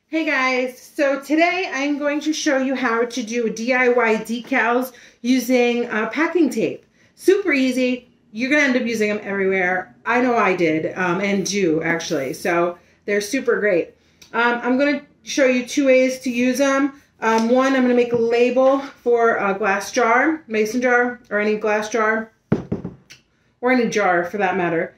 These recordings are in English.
Hey guys, so today I'm going to show you how to do a DIY decals using packing tape. Super easy. You're going to end up using them everywhere. I know I did and do actually, so they're super great. I'm going to show you two ways to use them. One, I'm going to make a label for a glass jar, mason jar, or any glass jar, or any jar for that matter,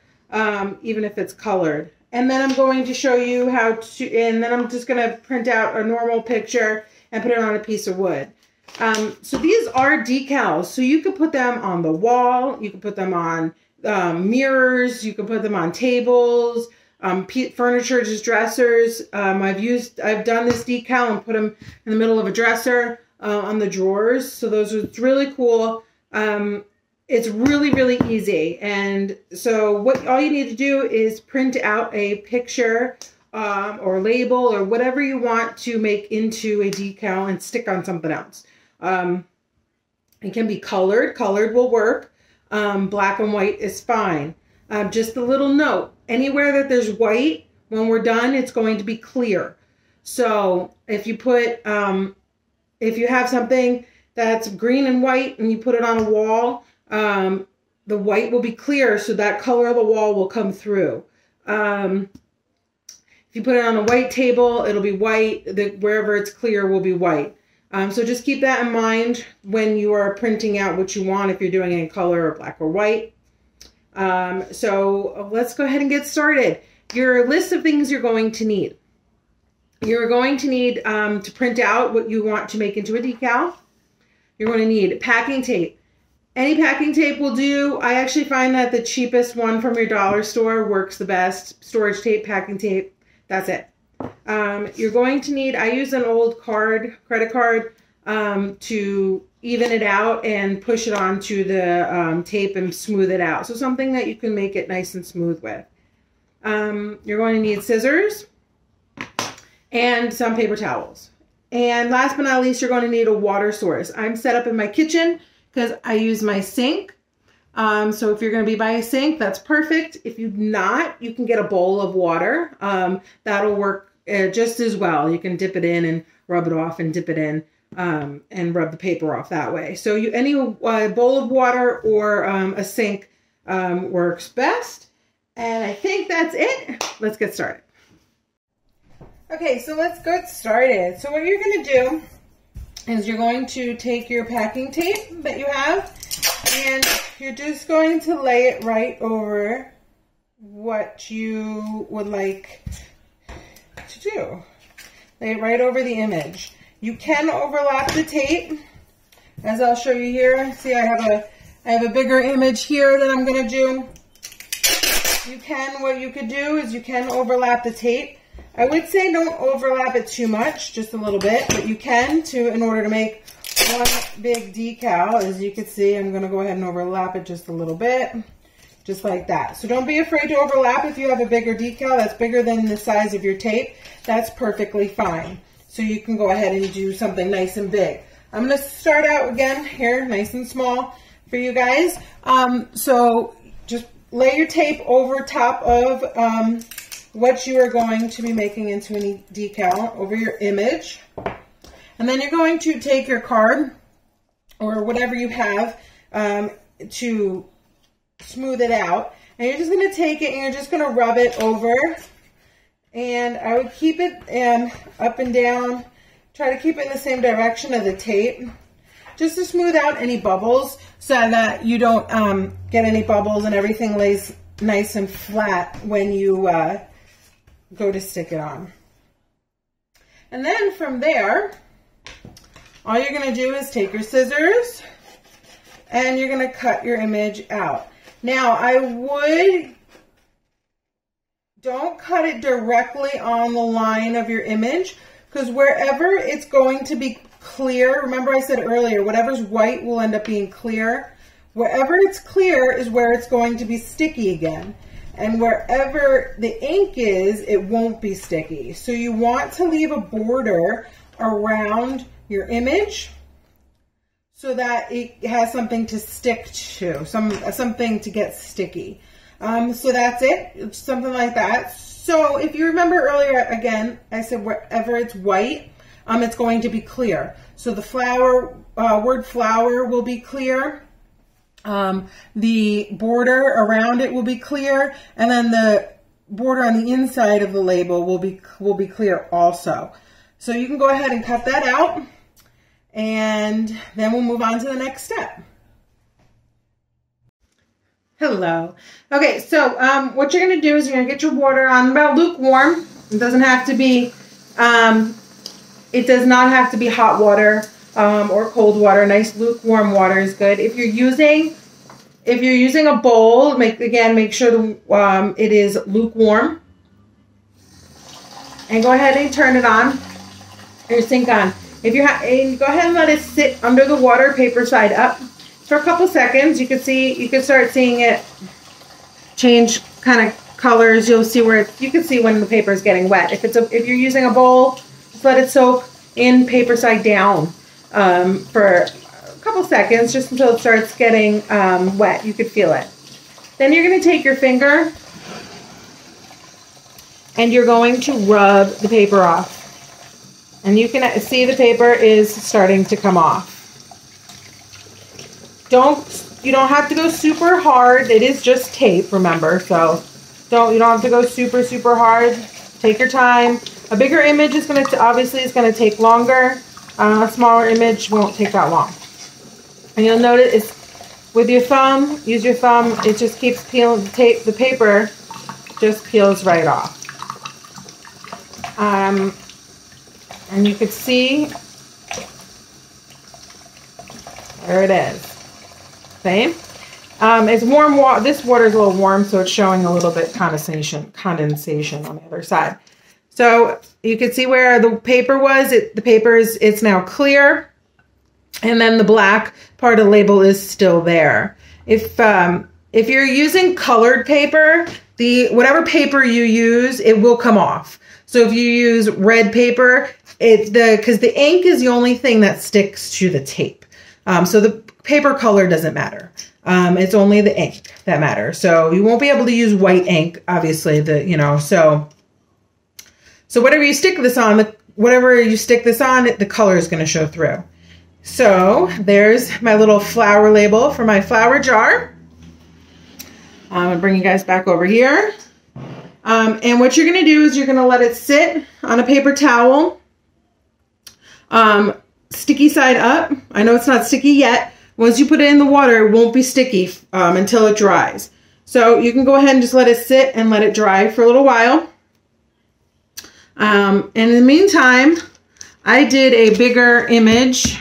even if it's colored. And then I'm going to show you how to, and then I'm just going to print out a normal picture and put it on a piece of wood. So these are decals, so you could put them on the wall, you can put them on mirrors, you can put them on tables, furniture, just dressers. I've done this decal and put them in the middle of a dresser on the drawers. So those are really cool. It's really, really easy. And so all you need to do is print out a picture or label or whatever you want to make into a decal and stick on something else. It can be colored. Colored will work. Black and white is fine. Just a little note. Anywhere that there's white, when we're done, it's going to be clear. So if you put, if you have something that's green and white and you put it on a wall, the white will be clear, so that color of the wall will come through. If you put it on a white table, it'll be white. Wherever it's clear will be white. So just keep that in mind when you are printing out what you want, if you're doing it in color or black or white. So let's go ahead and get started. Your list of things you're going to need. You're going to need to print out what you want to make into a decal. You're going to need packing tape. Any packing tape will do. I actually find that the cheapest one from your dollar store works the best. Storage tape, packing tape, that's it. You're going to need, I use an old credit card, to even it out and push it onto the tape and smooth it out. So something that you can make it nice and smooth with. You're going to need scissors and some paper towels. And last but not least, you're going to need a water source. I'm set up in my kitchen because I use my sink. So if you're going to be by a sink, that's perfect. If you're not, you can get a bowl of water. That'll work just as well. You can dip it in and rub it off and dip it in and rub the paper off that way. So any bowl of water or a sink works best. And I think that's it. Let's get started. Okay, so let's get started. So what you're going to do is you're going to take your packing tape that you have and you're just going to lay it right over what you would like to do. Lay it right over the image. You can overlap the tape, as I'll show you here. See, I have a bigger image here that I'm going to do. What you could do is you can overlap the tape. I would say don't overlap it too much, just a little bit, but you can in order to make one big decal. As you can see, I'm going to go ahead and overlap it just a little bit, just like that. So don't be afraid to overlap. If you have a bigger decal that's bigger than the size of your tape, that's perfectly fine. So you can go ahead and do something nice and big. I'm going to start out again here, nice and small for you guys. So just lay your tape over top of what you are going to be making into a decal over your image. And then you're going to take your card or whatever you have to smooth it out. And you're just going to take it and you're just going to rub it over. And I would keep it up and down. Try to keep it in the same direction of the tape, just to smooth out any bubbles so that you don't get any bubbles and everything lays nice and flat when you go to stick it on. And then from there, all you're going to do is take your scissors and you're going to cut your image out. Now, don't cut it directly on the line of your image, because wherever it's going to be clear, remember I said earlier, whatever's white will end up being clear. Wherever it's clear is where it's going to be sticky again. And wherever the ink is, it won't be sticky. So you want to leave a border around your image so that it has something to stick to, something to get sticky. So that's it, something like that. So if you remember earlier, again, I said wherever it's white, it's going to be clear. So the flower, word flower will be clear. The border around it will be clear. And then the border on the inside of the label will be clear also. So you can go ahead and cut that out. And then we'll move on to the next step. Hello. Okay, so what you're going to do is you're going to get your water on about lukewarm. It doesn't have to be, it does not have to be hot water or cold water. Nice lukewarm water is good. If you're using a bowl, make sure it is lukewarm. And go ahead and turn it on, your sink on. If you go ahead and let it sit under the water, paper side up, for a couple seconds. You can start seeing it change kind of colors. You'll see you can see when the paper is getting wet. If you're using a bowl, just let it soak in paper side down for a couple seconds, just until it starts getting wet. You could feel it. Then you're going to take your finger and you're going to rub the paper off. And you can see the paper is starting to come off. You don't have to go super hard. It is just tape, remember. So you don't have to go super hard. Take your time. A bigger image is going to obviously take longer. A smaller image won't take that long. And you'll notice with your thumb, use your thumb, it just keeps peeling the paper just peels right off. And you can see there it is. Same. It's warm water. This water is a little warm, so it's showing a little bit condensation on the other side. So you can see where the paper was. It's now clear, and then the black part of the label is still there. If you're using colored paper, whatever paper you use, it will come off. So if you use red paper, because the ink is the only thing that sticks to the tape. So the paper color doesn't matter. It's only the ink that matters. So you won't be able to use white ink, obviously. So whatever you stick this on, the color is going to show through. So there's my little flower label for my flower jar. I'm going to bring you guys back over here. And what you're going to do is you're going to let it sit on a paper towel. Sticky side up. I know it's not sticky yet. Once you put it in the water, it won't be sticky until it dries. So you can go ahead and just let it sit and let it dry for a little while. And in the meantime, I did a bigger image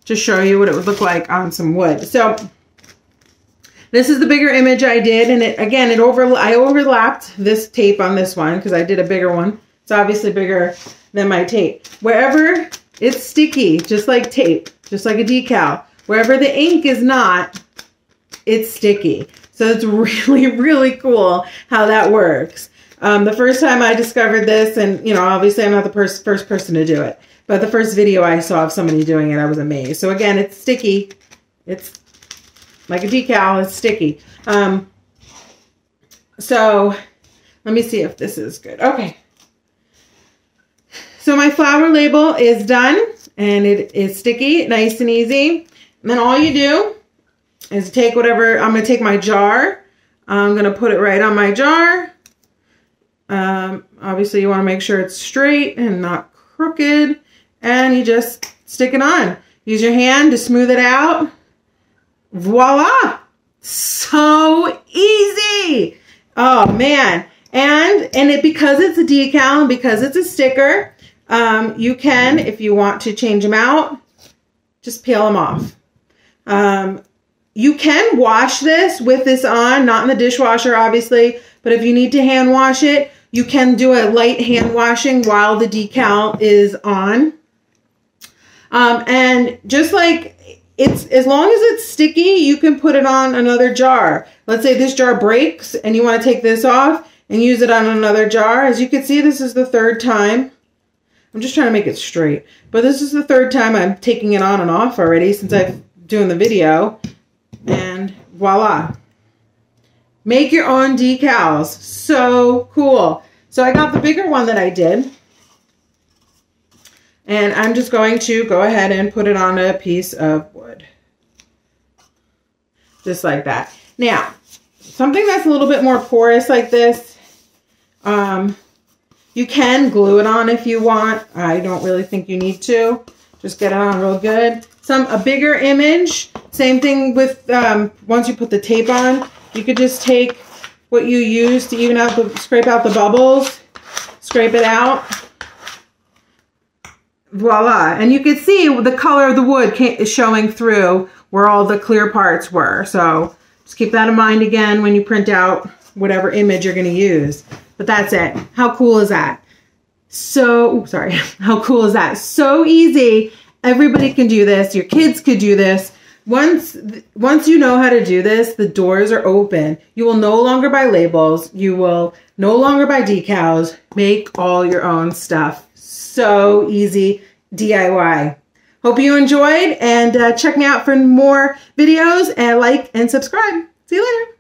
to show you what it would look like on some wood. So this is the bigger image I did, and I overlapped this tape on this one because I did a bigger one. It's obviously bigger than my tape. Wherever it's sticky, just like tape, just like a decal. Wherever the ink is not, it's sticky. So it's really, really cool how that works. The first time I discovered this, and obviously I'm not the first person to do it, but the first video I saw of somebody doing it, I was amazed. So again, it's sticky. It's like a decal, it's sticky. So let me see if this is good. Okay. So my flower label is done, and it is sticky, nice and easy. And then all you do is take whatever, I'm going to take my jar. I'm going to put it right on my jar. Obviously you want to make sure it's straight and not crooked, and you just stick it on. Use your hand to smooth it out. Voila! So easy! Oh man. And because it's a decal and because it's a sticker, you can, if you want to change them out, just peel them off. You can wash this with this on, not in the dishwasher, obviously, but if you need to hand wash it, you can do a light hand washing while the decal is on. And just like as long as it's sticky, you can put it on another jar. Let's say this jar breaks and you want to take this off and use it on another jar. As you can see, this is the third time. I'm just trying to make it straight, but this is the third time I'm taking it on and off already since I've doing the video, and voila. Make your own decals. So cool. So I got the bigger one that I did. And I'm just going to go ahead and put it on a piece of wood. Just like that. Now, something that's a little bit more porous like this, you can glue it on if you want. I don't really think you need to. Just get it on real good. A bigger image, same thing with, once you put the tape on, you could just take what you use to even out scrape out the bubbles, scrape it out. Voila. And you can see the color of the wood is showing through where all the clear parts were. So just keep that in mind again when you print out whatever image you're going to use. But that's it. How cool is that? So, sorry. How cool is that? So easy. Everybody can do this. Your kids could do this. Once you know how to do this, the doors are open. You will no longer buy labels. You will no longer buy decals. Make all your own stuff. So easy. DIY. Hope you enjoyed, and check me out for more videos, and like and subscribe. See you later.